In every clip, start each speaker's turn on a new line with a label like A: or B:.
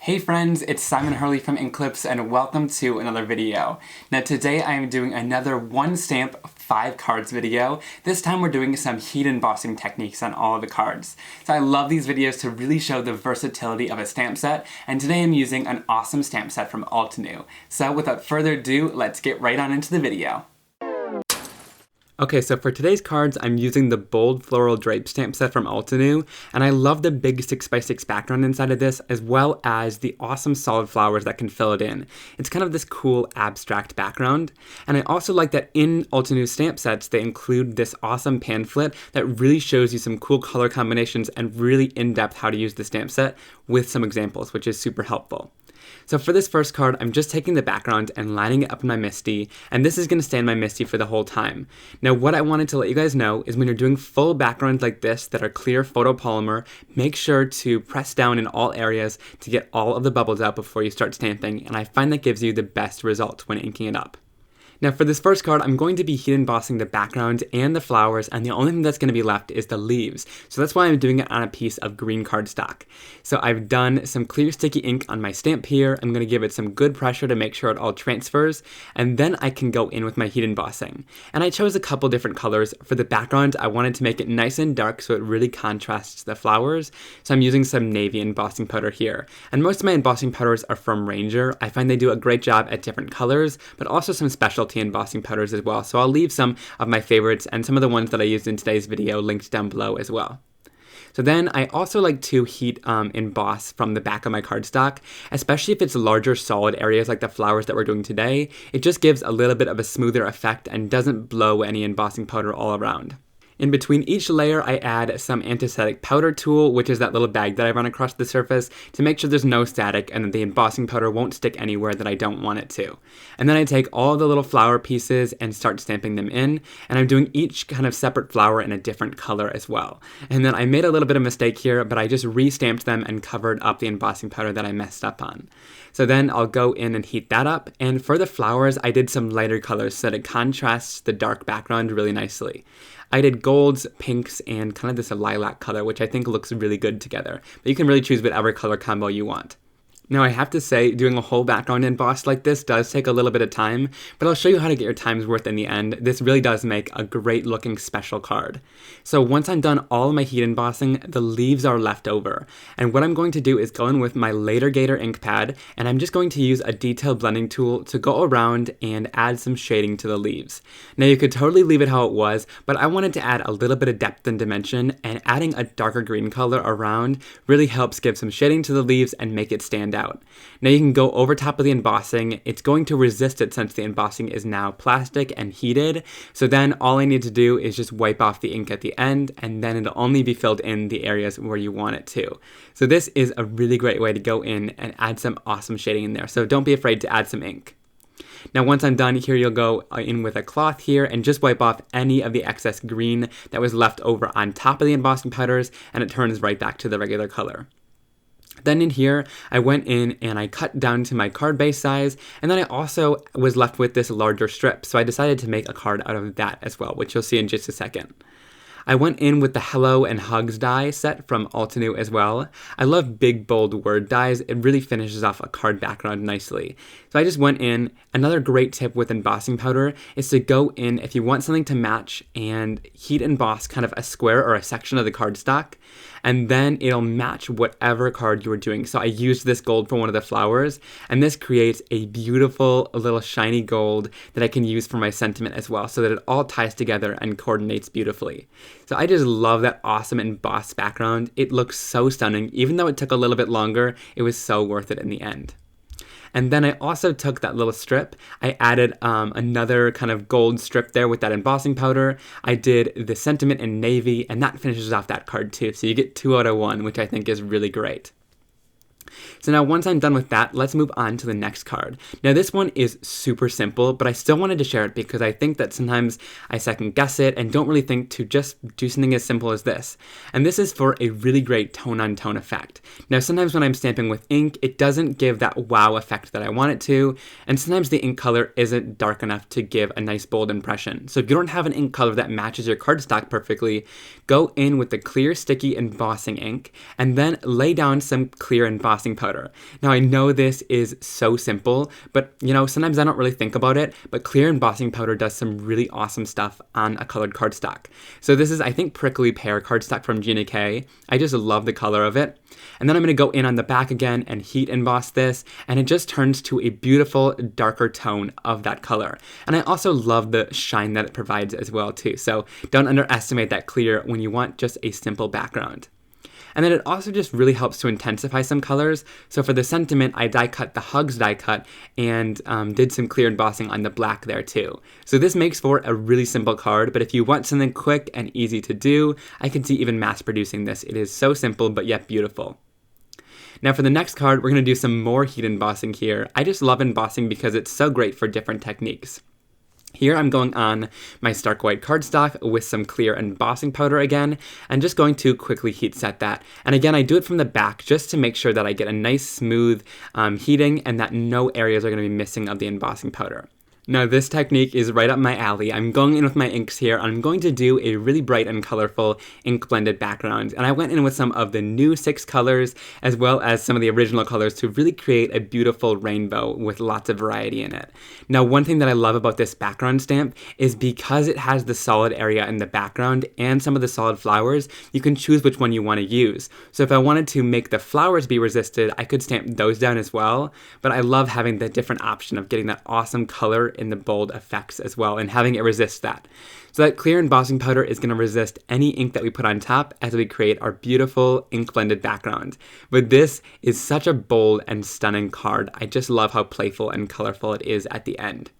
A: Hey friends, it's Simon Hurley from Inklipse and welcome to another video. Now today I am doing another one stamp, 5 cards video. This time we're doing some heat embossing techniques on all of the cards. So I love these videos to really show the versatility of a stamp set, and today I'm using an awesome stamp set from Altenew. So without further ado, let's get right on into the video. Okay, so for today's cards, I'm using the bold floral drape stamp set from Altenew, and I love the big 6x6 background inside of this, as well as the awesome solid flowers that can fill it in. It's kind of this cool abstract background, and I also like that in Altenew stamp sets, they include this awesome pamphlet that really shows you some cool color combinations and really in-depth how to use the stamp set with some examples, which is super helpful. So for this first card, I'm just taking the background and lining it up in my MISTI, and this is going to stay in my MISTI for the whole time. Now what I wanted to let you guys know is when you're doing full backgrounds like this that are clear photopolymer, make sure to press down in all areas to get all of the bubbles out before you start stamping, and I find that gives you the best results when inking it up. Now for this first card, I'm going to be heat embossing the background and the flowers, and the only thing that's going to be left is the leaves. So that's why I'm doing it on a piece of green cardstock. So I've done some clear sticky ink on my stamp here. I'm going to give it some good pressure to make sure it all transfers, and then I can go in with my heat embossing. And I chose a couple different colors. For the background, I wanted to make it nice and dark so it really contrasts the flowers. So I'm using some navy embossing powder here. And most of my embossing powders are from Ranger. I find they do a great job at different colors, but also some specialty embossing powders as well, so I'll leave some of my favorites and some of the ones that I used in today's video linked down below as well. So then I also like to heat emboss from the back of my cardstock, especially if it's larger solid areas like the flowers that we're doing today. It just gives a little bit of a smoother effect and doesn't blow any embossing powder all around. In between each layer, I add some anti-static powder tool, which is that little bag that I run across the surface, to make sure there's no static and that the embossing powder won't stick anywhere that I don't want it to. And then I take all the little flower pieces and start stamping them in, and I'm doing each kind of separate flower in a different color as well. And then I made a little bit of mistake here, but I just re-stamped them and covered up the embossing powder that I messed up on. So then I'll go in and heat that up, and for the flowers, I did some lighter colors so that it contrasts the dark background really nicely. I did golds, pinks, and kind of this lilac color, which I think looks really good together. But you can really choose whatever color combo you want. Now I have to say, doing a whole background emboss like this does take a little bit of time, but I'll show you how to get your time's worth in the end. This really does make a great looking special card. So once I'm done all of my heat embossing, the leaves are left over. And what I'm going to do is go in with my WAGNER Ink Pad, and I'm just going to use a detail blending tool to go around and add some shading to the leaves. Now you could totally leave it how it was, but I wanted to add a little bit of depth and dimension, and adding a darker green color around really helps give some shading to the leaves and make it stand out. Now you can go over top of the embossing. It's going to resist it since the embossing is now plastic and heated. So then all I need to do is just wipe off the ink at the end, and then it'll only be filled in the areas where you want it to. So this is a really great way to go in and add some awesome shading in there. So don't be afraid to add some ink. Now once I'm done here, you'll go in with a cloth here and just wipe off any of the excess green that was left over on top of the embossing powders, and it turns right back to the regular color. Then in here, I went in and I cut down to my card base size, and then I also was left with this larger strip, so I decided to make a card out of that as well, which you'll see in just a second. I went in with the Hello and Hugs die set from Altenew as well. I love big, bold word dies. It really finishes off a card background nicely. So I just went in. Another great tip with embossing powder is to go in if you want something to match and heat emboss kind of a square or a section of the cardstock, and then it'll match whatever card you were doing. So I used this gold for one of the flowers, and this creates a beautiful little shiny gold that I can use for my sentiment as well, so that it all ties together and coordinates beautifully. So I just love that awesome embossed background. It looks so stunning. Even though it took a little bit longer, it was so worth it in the end. And then I also took that little strip, I added another kind of gold strip there with that embossing powder. I did the sentiment in navy, and that finishes off that card too. So you get 2 out of 1, which I think is really great. So now once I'm done with that, let's move on to the next card. Now this one is super simple, but I still wanted to share it because I think that sometimes I second guess it and don't really think to just do something as simple as this. And this is for a really great tone-on-tone effect. Now sometimes when I'm stamping with ink, it doesn't give that wow effect that I want it to, and sometimes the ink color isn't dark enough to give a nice bold impression. So if you don't have an ink color that matches your cardstock perfectly, go in with the clear sticky embossing ink and then lay down some clear embossing powder powder. Now I know this is so simple, but you know, sometimes I don't really think about it, but clear embossing powder does some really awesome stuff on a colored cardstock. So this is, I think, Prickly Pear cardstock from Gina K. I just love the color of it. And then I'm going to go in on the back again and heat emboss this, and it just turns to a beautiful darker tone of that color. And I also love the shine that it provides as well too, so don't underestimate that clear when you want just a simple background. And then it also just really helps to intensify some colors. So for the sentiment, I die cut the Hugs die cut and did some clear embossing on the black there too. So this makes for a really simple card, but if you want something quick and easy to do, I can see even mass producing this. It is so simple, but yet beautiful. Now for the next card, we're going to do some more heat embossing here. I just love embossing because it's so great for different techniques. Here I'm going on my stark white cardstock with some clear embossing powder again, and just going to quickly heat set that. And again, I do it from the back just to make sure that I get a nice smooth heating and that no areas are going to be missing of the embossing powder. Now this technique is right up my alley. I'm going in with my inks here. I'm going to do a really bright and colorful ink blended background, and I went in with some of the new 6 colors as well as some of the original colors to really create a beautiful rainbow with lots of variety in it. Now one thing that I love about this background stamp is because it has the solid area in the background and some of the solid flowers, you can choose which one you want to use. So if I wanted to make the flowers be resisted, I could stamp those down as well, but I love having the different option of getting that awesome color in the bold effects as well and having it resist that. So that clear embossing powder is going to resist any ink that we put on top as we create our beautiful ink blended background. But this is such a bold and stunning card. I just love how playful and colorful it is at the end.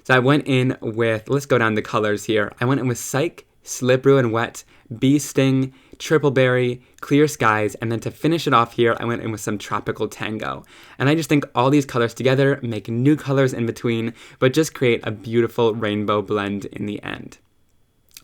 A: So I went in with, let's go down the colors here. I went in with Psych, Slip Ruin Wet, Bee Sting, Triple Berry, Clear Skies, and then to finish it off here, I went in with some Tropical Tango. And I just think all these colors together make new colors in between, but just create a beautiful rainbow blend in the end.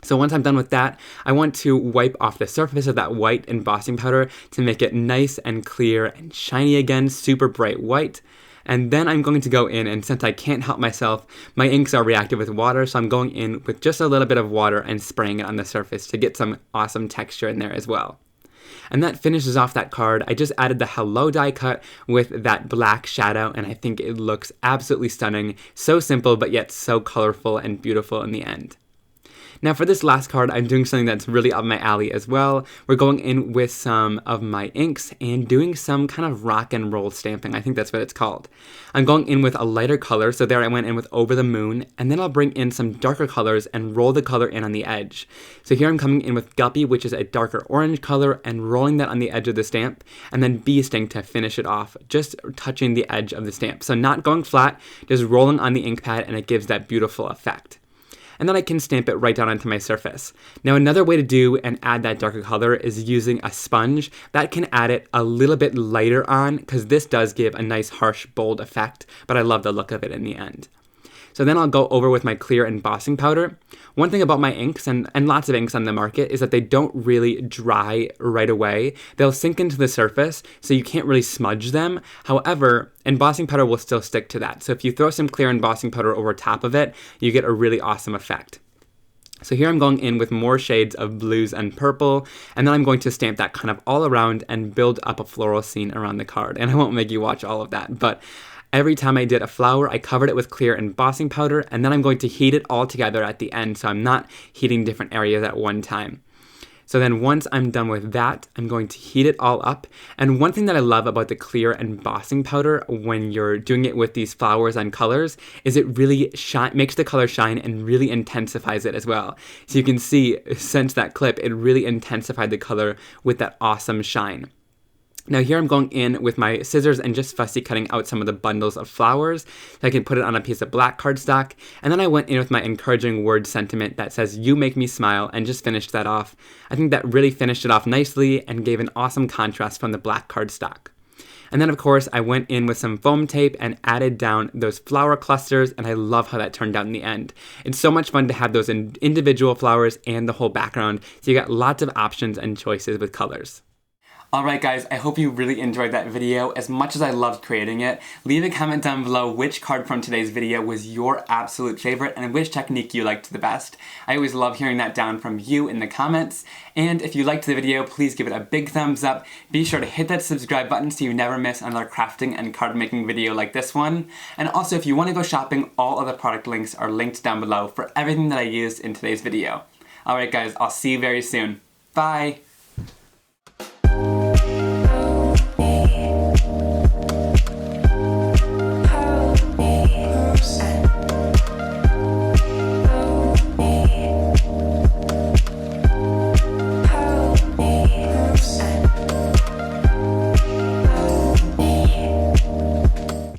A: So once I'm done with that, I want to wipe off the surface of that white embossing powder to make it nice and clear and shiny again, super bright white. And then I'm going to go in, and since I can't help myself, my inks are reactive with water, so I'm going in with just a little bit of water and spraying it on the surface to get some awesome texture in there as well. And that finishes off that card. I just added the Hello die cut with that black shadow, and I think it looks absolutely stunning. So simple, but yet so colorful and beautiful in the end. Now for this last card, I'm doing something that's really up my alley as well. We're going in with some of my inks and doing some kind of rock and roll stamping. I think that's what it's called. I'm going in with a lighter color, so there I went in with Over the Moon, and then I'll bring in some darker colors and roll the color in on the edge. So here I'm coming in with Guppy, which is a darker orange color, and rolling that on the edge of the stamp, and then Bee Sting to finish it off, just touching the edge of the stamp. So not going flat, just rolling on the ink pad, and it gives that beautiful effect. And then I can stamp it right down onto my surface. Now another way to do and add that darker color is using a sponge. That can add it a little bit lighter on, because this does give a nice harsh bold effect, but I love the look of it in the end. So then I'll go over with my clear embossing powder. One thing about my inks, and lots of inks on the market, is that they don't really dry right away. They'll sink into the surface, so you can't really smudge them. However, embossing powder will still stick to that. So if you throw some clear embossing powder over top of it, you get a really awesome effect. So here I'm going in with more shades of blues and purple, and then I'm going to stamp that kind of all around and build up a floral scene around the card. And I won't make you watch all of that, but every time I did a flower, I covered it with clear embossing powder, and then I'm going to heat it all together at the end, so I'm not heating different areas at one time. So then once I'm done with that, I'm going to heat it all up. And one thing that I love about the clear embossing powder when you're doing it with these flowers and colors is it really makes the color shine and really intensifies it as well. So you can see, since that clip, it really intensified the color with that awesome shine. Now here I'm going in with my scissors and just fussy cutting out some of the bundles of flowers so I can put it on a piece of black cardstock. And then I went in with my encouraging word sentiment that says, "You make me smile," and just finished that off. I think that really finished it off nicely and gave an awesome contrast from the black cardstock. And then of course I went in with some foam tape and added down those flower clusters, and I love how that turned out in the end. It's so much fun to have those individual flowers and the whole background, so you got lots of options and choices with colors. Alright guys, I hope you really enjoyed that video as much as I loved creating it. Leave a comment down below which card from today's video was your absolute favorite and which technique you liked the best. I always love hearing that down from you in the comments. And if you liked the video, please give it a big thumbs up. Be sure to hit that subscribe button so you never miss another crafting and card making video like this one. And also if you want to go shopping, all other product links are linked down below for everything that I used in today's video. Alright guys, I'll see you very soon. Bye!